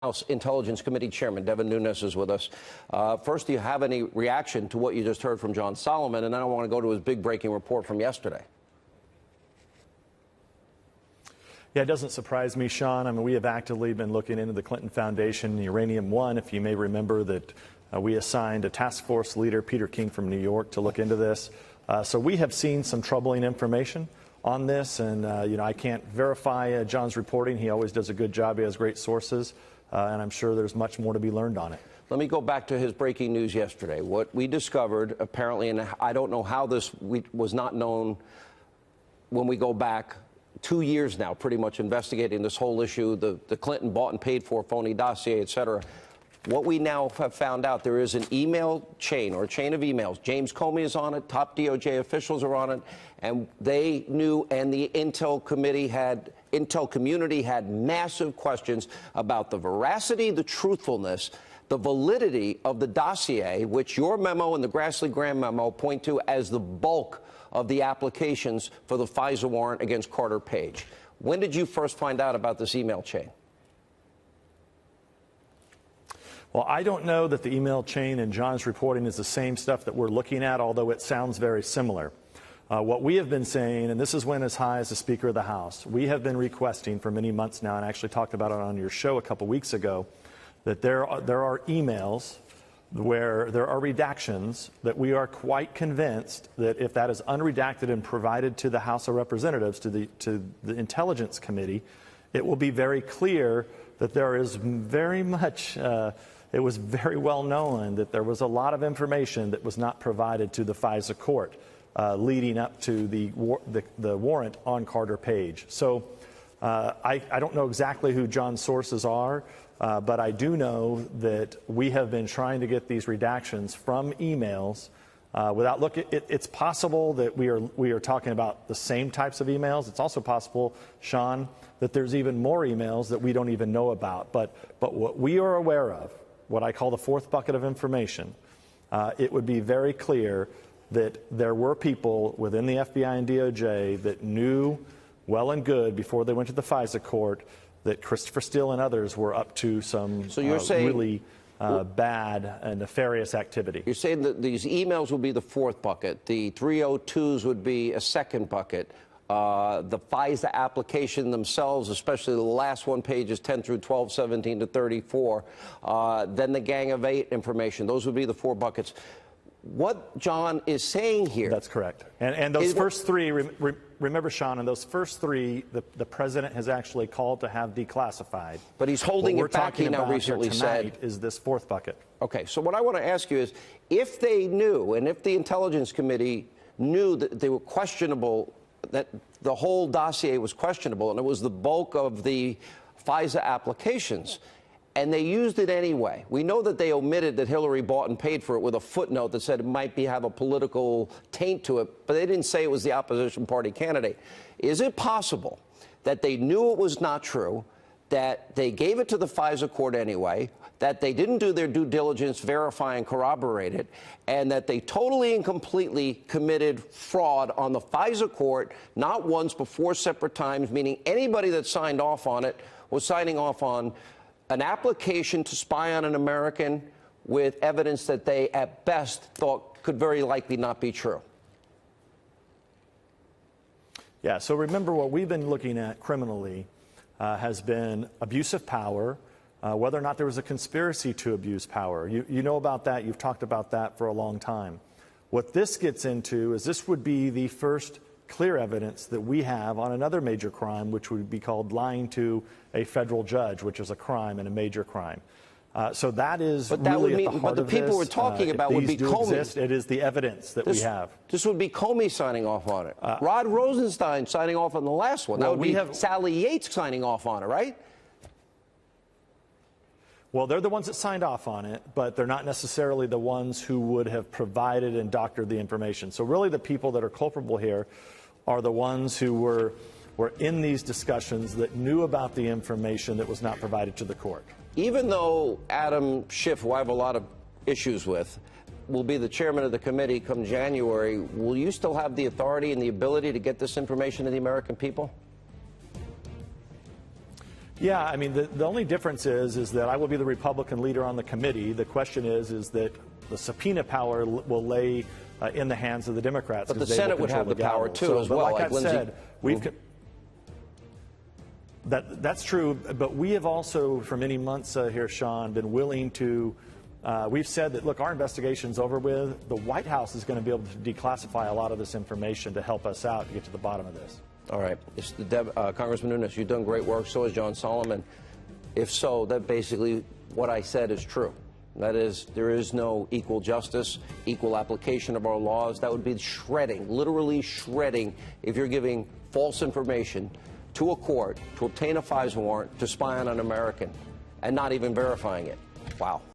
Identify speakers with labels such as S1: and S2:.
S1: House Intelligence Committee Chairman Devin Nunes is with us. First, do you have any reaction to what you just heard from John Solomon? And then I want to go to his big breaking report from yesterday.
S2: Yeah, it doesn't surprise me, Sean. I mean, we have actively been looking into the Clinton Foundation, Uranium One. If you may remember that we assigned a task force leader, Peter King from New York, to look into this. So we have seen some troubling information on this, and I can't verify John's reporting. He always does a good job. He has great sources, and I'm sure there's much more to be learned on it.
S1: Let me go back to his breaking news yesterday. What we discovered, apparently, and I don't know how this was not known when we go back 2 years now, pretty much investigating this whole issue, the Clinton bought and paid for phony dossier, et cetera. What we now have found out, there is an email chain or a chain of emails. James Comey is on it. Top DOJ officials are on it. And they knew, and the Intel community had massive questions about the veracity, the truthfulness, the validity of the dossier, which your memo and the Grassley-Graham memo point to as the bulk of the applications for the FISA warrant against Carter Page. When did you first find out about this email chain?
S2: Well, I don't know that the email chain in John's reporting is the same stuff that we're looking at, although it sounds very similar. What we have been saying, and this is when as high as the Speaker of the House, we have been requesting for many months now, and I actually talked about it on your show a couple weeks ago, that there are emails where there are redactions that we are quite convinced that if that is unredacted and provided to the House of Representatives, to the Intelligence Committee, it will be very clear that there is very much, it was very well known that there was a lot of information that was not provided to the FISA court leading up to the warrant on Carter Page. So I don't know exactly who John's sources are, but I do know that we have been trying to get these redactions from emails without look. It's possible that we are talking about the same types of emails. It's also possible, Sean, that there's even more emails that we don't even know about. But what we are aware of, what I call the fourth bucket of information, it would be very clear that there were people within the FBI and DOJ that knew well and good before they went to the FISA court that Christopher Steele and others were up to some really bad and nefarious activity.
S1: You're saying that these emails would be the fourth bucket, the 302s would be a second bucket, the FISA application themselves, especially the last one, pages 10 through 12, 17 to 34, then the Gang of Eight information. Those would be the four buckets. What John is saying here...
S2: That's correct. And those first three, remember, Sean, in those first three, the president has actually called to have declassified.
S1: But he's holding it back, he now recently said.
S2: Is this fourth bucket.
S1: Okay, so what I want to ask you is, if they knew, and if the Intelligence Committee knew that they were questionable, that the whole dossier was questionable, and it was the bulk of the FISA applications, and they used it anyway. We know that they omitted that Hillary bought and paid for it with a footnote that said it might have a political taint to it, but they didn't say it was the opposition party candidate. Is it possible that they knew it was not true, that they gave it to the FISA court anyway, that they didn't do their due diligence, verify and corroborate it, and that they totally and completely committed fraud on the FISA court, not once but four separate times, meaning anybody that signed off on it was signing off on an application to spy on an American with evidence that they, at best, thought could very likely not be true?
S2: Yeah, so remember what we've been looking at criminally has been abuse of power, whether or not there was a conspiracy to abuse power. You know about that. You've talked about that for a long time. What this gets into is this would be the first clear evidence that we have on another major crime, which would be called lying to a federal judge, which is a crime and a major crime. So that is really at the heart of this. But the people we're talking about would be Comey. It is the evidence that we have.
S1: This would be Comey signing off on it. Rod Rosenstein signing off on the last one. That would be Sally Yates signing off on it, right?
S2: Well, they're the ones that signed off on it, but they're not necessarily the ones who would have provided and doctored the information. So really the people that are culpable here are the ones who were in these discussions that knew about the information that was not provided to the court.
S1: Even though Adam Schiff, who I have a lot of issues with, will be the chairman of the committee come January, will you still have the authority and the ability to get this information to the American people?
S2: Yeah, I mean, the only difference is that I will be the Republican leader on the committee. The question is that the subpoena power will lay in the hands of the Democrats.
S1: But the Senate would have the power, too, as well.
S2: Like I've
S1: Lindsey,
S2: said, that's true, but we have also, for many months here, Sean, been willing to, we've said that, look, our investigation's over with. The White House is going to be able to declassify a lot of this information to help us out to get to the bottom of this.
S1: All right. Congressman Nunes, you've done great work. So has John Solomon. If so, that basically what I said is true. That is, there is no equal justice, equal application of our laws. That would be shredding, literally shredding, if you're giving false information to a court to obtain a FISA warrant to spy on an American and not even verifying it. Wow.